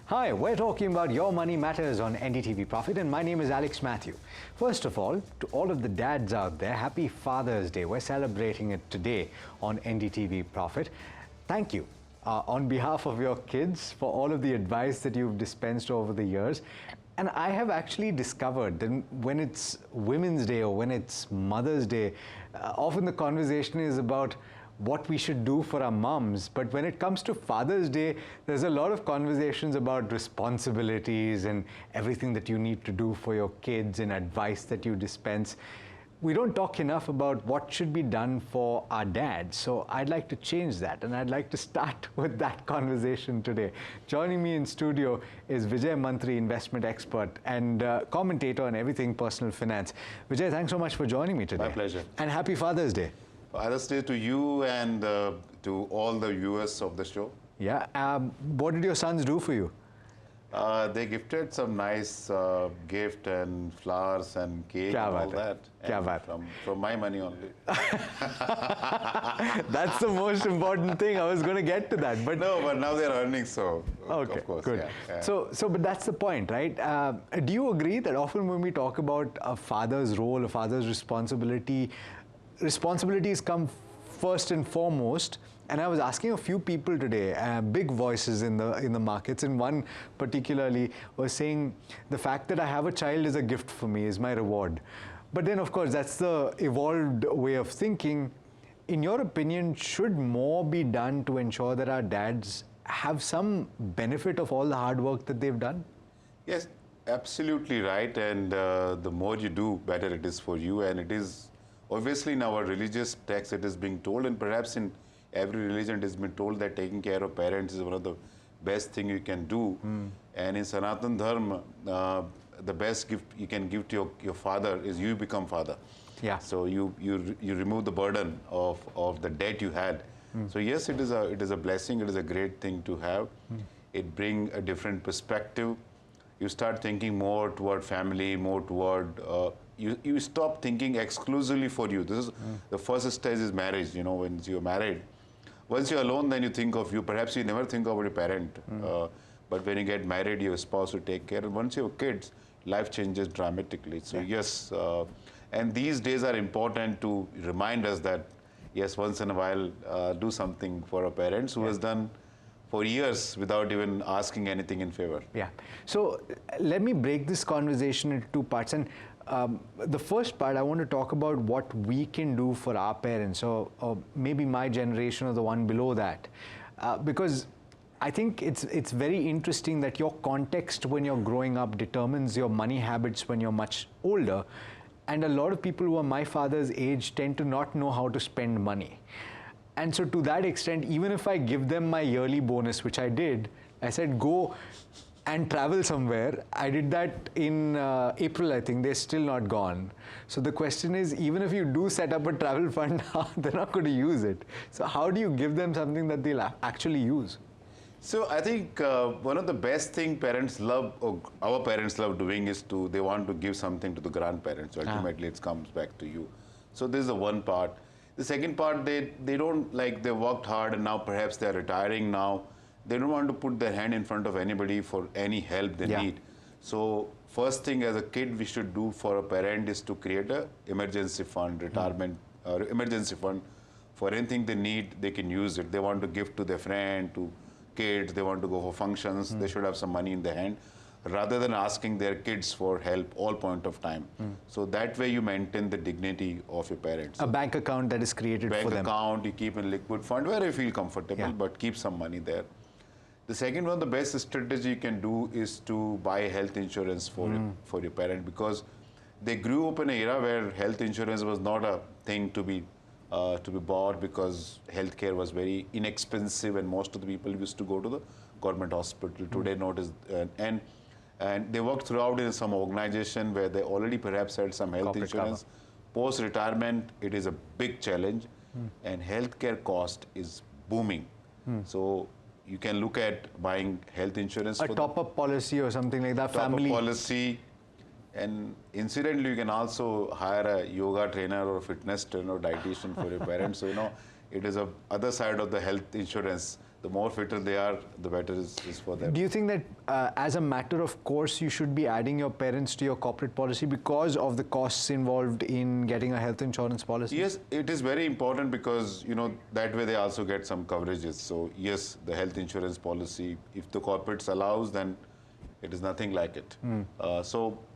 Hi, we're talking about Your Money Matters on NDTV Profit, and my name is Alex Matthew. First of all, to all of the dads out there, happy Father's Day. We're celebrating it today on NDTV Profit. Thank you on behalf of your kids for all of the advice that you've dispensed over the years. And I have actually discovered that when it's Women's Day or when it's Mother's Day, often the conversation is about what we should do for our moms. But when it comes to Father's Day, there's a lot of conversations about responsibilities and everything that you need to do for your kids and advice that you dispense. We don't talk enough about what should be done for our dads. So I'd like to change that, and I'd like to start with that conversation today. Joining me in studio is Vijay Mantri, investment expert and commentator on everything personal finance. Vijay, thanks so much for joining me today. My pleasure. And happy Father's Day. Father's Day to you and to all the viewers of the show. Yeah. What did your sons do for you? They gifted some nice gift and flowers and cake and all that. And from my money only. That's the most important thing. I was going to get to that. But no, but now they're earning, so okay, of course. Good. Yeah. But that's the point, right? Do you agree that often when we talk about a father's role, a father's responsibilities come first and foremost? And I was asking a few people today, big voices in the markets, and one particularly was saying the fact that I have a child is a gift for me, is my reward. But then, of course, that's the evolved way of thinking. In your opinion, should more be done to ensure that our dads have some benefit of all the hard work that they've done? Yes, absolutely right. And the more you do, better it is for you. And it is obviously in our religious text it is being told, and perhaps in every religion it has been told that taking care of parents is one of the best thing you can do. And in Sanatan Dharma, the best gift you can give to your father is you become father. Yeah. So you remove the burden of the debt you had. So yes, it is a blessing. It is a great thing to have. It brings a different perspective. You start thinking more toward family, more toward you stop thinking exclusively for you. This is the first stage is marriage. You know, when you're married, once you're alone, then you think of you. Perhaps you never think about your parent. But when you get married, your spouse will take care. And once you have kids, life changes dramatically. So yes, and these days are important to remind us that yes, once in a while, do something for our parents who has done for years without even asking anything in favor. Yeah. So let me break this conversation into two parts. And the first part, I want to talk about what we can do for our parents, or maybe my generation or the one below that. Because I think it's very interesting that your context when you're growing up determines your money habits when you're much older. And a lot of people who are my father's age tend to not know how to spend money. And so to that extent, even if I give them my yearly bonus, which I did, I said, go and travel somewhere. I did that in April, I think. They're still not gone. So the question is, even if you do set up a travel fund, they're not going to use it. So how do you give them something that they'll actually use? So I think one of the best thing parents love, or our parents love doing, is they want to give something to the grandparents. So ultimately, it comes back to you. So this is the one part. The second part, they don't, like, they worked hard and now perhaps they're retiring now. They don't want to put their hand in front of anybody for any help they need. So first thing as a kid we should do for a parent is to create a emergency fund, retirement, or emergency fund. For anything they need, they can use it. They want to give to their friend, to kids, they want to go for functions, they should have some money in their hand, rather than asking their kids for help all point of time. So that way you maintain the dignity of your parents. A bank account that is created for them. Bank account, you keep in liquid fund where you feel comfortable, but keep some money there. The second one, the best strategy you can do is to buy health insurance for your parent, because they grew up in an era where health insurance was not a thing to be bought, because healthcare was very inexpensive and most of the people used to go to the government hospital. Today, notice and they worked throughout in some organization where they already perhaps had some health insurance. Post-retirement, it is a big challenge, and healthcare cost is booming. So you can look at buying health insurance. A top-up policy or something like that. Family policy. And incidentally, you can also hire a yoga trainer or fitness trainer or dietitian for your parents. So, you know, it is a other side of the health insurance the more fitter they are, the better is for them. Do you think that as a matter of course, you should be adding your parents to your corporate policy because of the costs involved in getting a health insurance policy? Yes, it is very important because, that way they also get some coverages. So yes, the health insurance policy, if the corporates allows, then it is nothing like it.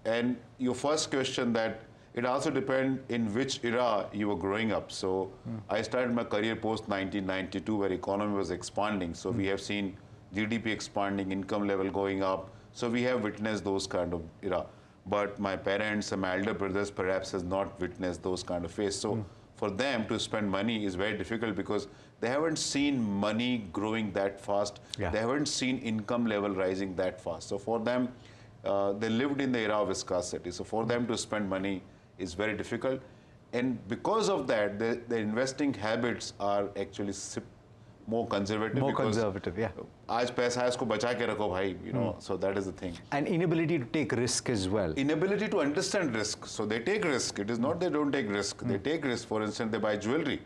And your first question that it also depends in which era you were growing up. So I started my career post 1992 where economy was expanding. So we have seen GDP expanding, income level going up. So we have witnessed those kind of era. But my parents and my elder brothers perhaps has not witnessed those kind of phase. So for them to spend money is very difficult because they haven't seen money growing that fast. Yeah. They haven't seen income level rising that fast. So for them, they lived in the era of scarcity. So for them to spend money is very difficult. And because of that, the investing habits are actually more conservative. More conservative, yeah. आज पैसा है इसको बचा के रखो भाई, so that is the thing. And inability to take risk as well. Inability to understand risk. So they take risk. It is not they don't take risk. They take risk. For instance, they buy jewelry,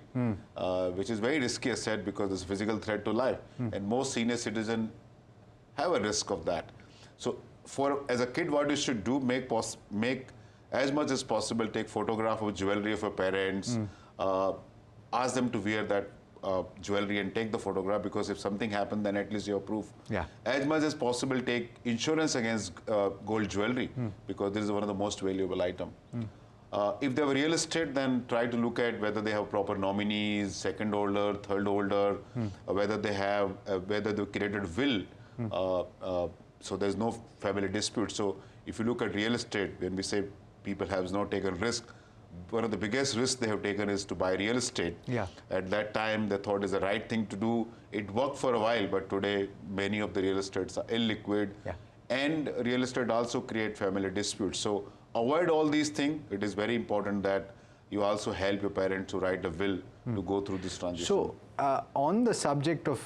which is very risky asset because it's a physical threat to life. And most senior citizens have a risk of that. So as a kid, what you should do, make as much as possible, take photograph of jewelry of your parents, ask them to wear that jewelry and take the photograph, because if something happened, then at least you have proof. Yeah. As much as possible, take insurance against gold jewelry, because this is one of the most valuable item. If they have real estate, then try to look at whether they have proper nominees, second holder, third holder, whether they have, whether they created will, so there's no family dispute. So if you look at real estate, when we say people have not taken risk, one of the biggest risks they have taken is to buy real estate. Yeah. At that time, they thought it's the right thing to do. It worked for a while, but today, many of the real estates are illiquid. Yeah. And real estate also create family disputes. So avoid all these things. It is very important that you also help your parents to write a will to go through this transition. So on the subject of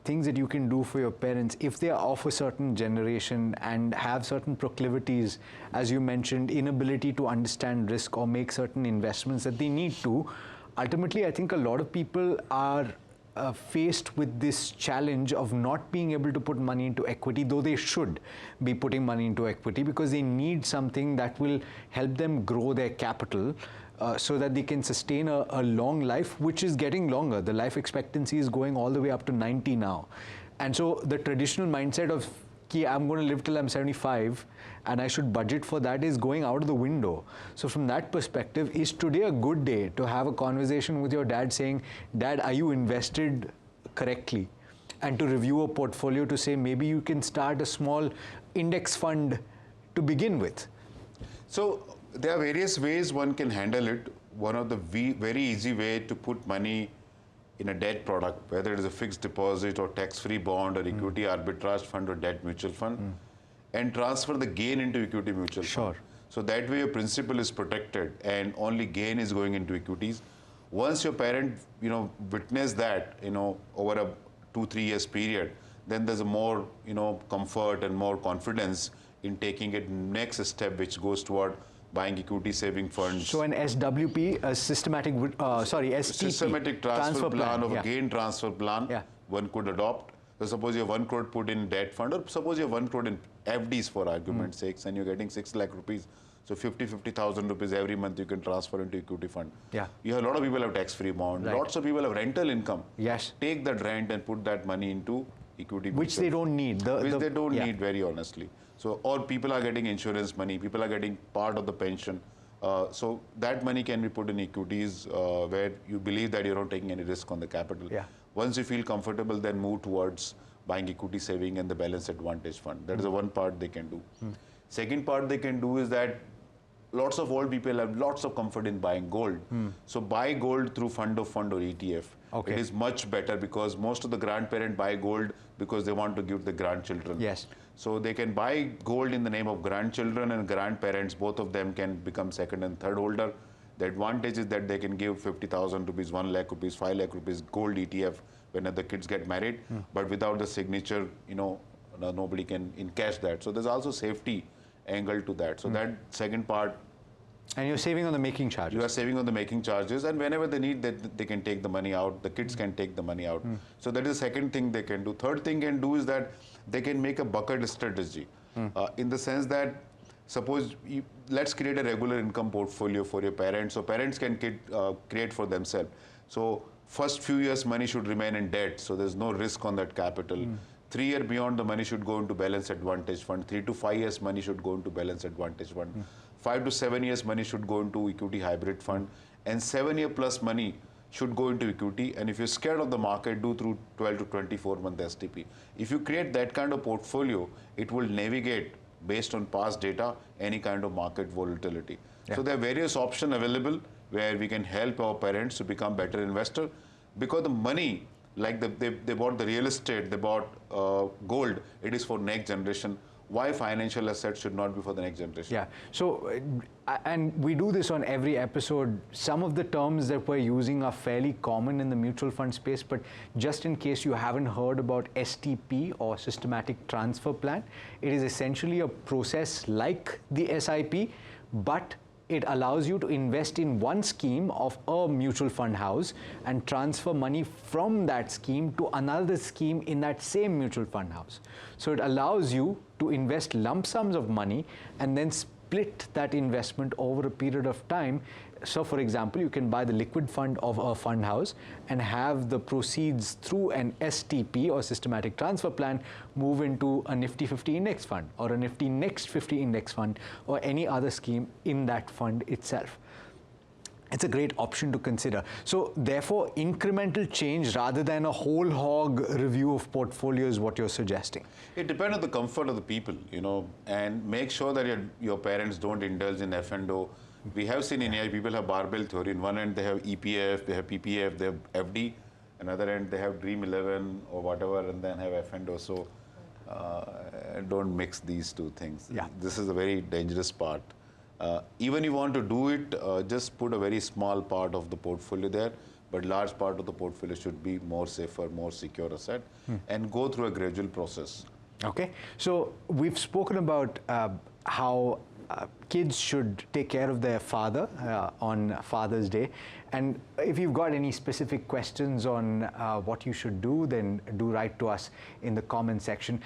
things that you can do for your parents, if they are of a certain generation and have certain proclivities, as you mentioned, inability to understand risk or make certain investments that they need to, ultimately I think a lot of people are faced with this challenge of not being able to put money into equity, though they should be putting money into equity, because they need something that will help them grow their capital so that they can sustain a long life, which is getting longer. The life expectancy is going all the way up to 90 now. And so the traditional mindset of, I'm going to live till I'm 75 and I should budget for that is going out of the window. So from that perspective, is today a good day to have a conversation with your dad saying, Dad, are you invested correctly? And to review a portfolio to say, maybe you can start a small index fund to begin with. So there are various ways one can handle it. One of the very easy way to put money in a debt product, whether it is a fixed deposit or tax-free bond or equity arbitrage fund or debt mutual fund, and transfer the gain into equity mutual fund. So that way your principal is protected and only gain is going into equities. Once your parent, witness that, over a 2-3 years period, then there's a more, comfort and more confidence in taking it next step, which goes toward buying equity saving funds. So an SWP, a STP. Systematic transfer plan of a gain transfer plan, one could adopt. So suppose you have 1 crore put in debt fund, or suppose you have 1 crore in FDs for argument's sakes, and you're getting 6 lakh rupees. So 50,000 rupees every month you can transfer into equity fund. Yeah. You have a lot of people have tax-free bond. Right. Lots of people have rental income. Yes. Take that rent and put that money into equity. Which they don't need. Which they don't need, very honestly. So, or people are getting insurance money, people are getting part of the pension. So that money can be put in equities where you believe that you're not taking any risk on the capital. Yeah. Once you feel comfortable, then move towards buying equity saving and the balance advantage fund. That is the one part they can do. Second part they can do is that lots of old people have lots of comfort in buying gold. So buy gold through fund of fund or ETF. Okay. It is much better because most of the grandparents buy gold because they want to give the grandchildren. Yes. So they can buy gold in the name of grandchildren and grandparents. Both of them can become second and third holder. The advantage is that they can give 50,000 rupees, 1 lakh rupees, 5 lakh rupees gold ETF when the kids get married. But without the signature, nobody can encash that. So there's also safety angle to that. So that second part And you're saving on the making charges. You are saving on the making charges, and whenever they need, they can take the money out. The kids can take the money out. So that is the second thing they can do. Third thing can do is that they can make a bucket strategy, in the sense that suppose let's create a regular income portfolio for your parents, so parents can create for themselves. So first few years money should remain in debt, so there's no risk on that capital. 3 years beyond, the money should go into balance advantage fund. 3 to 5 years money should go into balance advantage fund. 5 to 7 years money should go into equity hybrid fund, and 7 year plus money should go into equity. And if you're scared of the market, do through 12 to 24 month STP. If you create that kind of portfolio, it will navigate based on past data any kind of market volatility. So there are various options available where we can help our parents to become better investor, because the money, like they bought the real estate, they bought gold, it is for next generation. Why financial assets should not be for the next generation? Yeah. So, and we do this on every episode. Some of the terms that we're using are fairly common in the mutual fund space, but just in case you haven't heard about STP or systematic transfer plan, it is essentially a process like the SIP, but it allows you to invest in one scheme of a mutual fund house and transfer money from that scheme to another scheme in that same mutual fund house. So it allows you to invest lump sums of money and then split that investment over a period of time. So for example, you can buy the liquid fund of a fund house and have the proceeds through an STP or systematic transfer plan move into a Nifty 50 index fund or a Nifty Next 50 index fund or any other scheme in that fund itself. It's a great option to consider. So therefore, incremental change rather than a whole hog review of portfolio is what you're suggesting. It depends on the comfort of the people, and make sure that your parents don't indulge in F&O. We have seen in AI, people have barbell theory. In one end, they have EPF, they have PPF, they have FD. Another end, they have Dream 11 or whatever, and then have F&O. So don't mix these two things. Yeah. This is a very dangerous part. Even if you want to do it, just put a very small part of the portfolio there, but large part of the portfolio should be more safer, more secure asset, and go through a gradual process. Okay, so we've spoken about how kids should take care of their father on Father's Day. And if you've got any specific questions on what you should do, then do write to us in the comment section.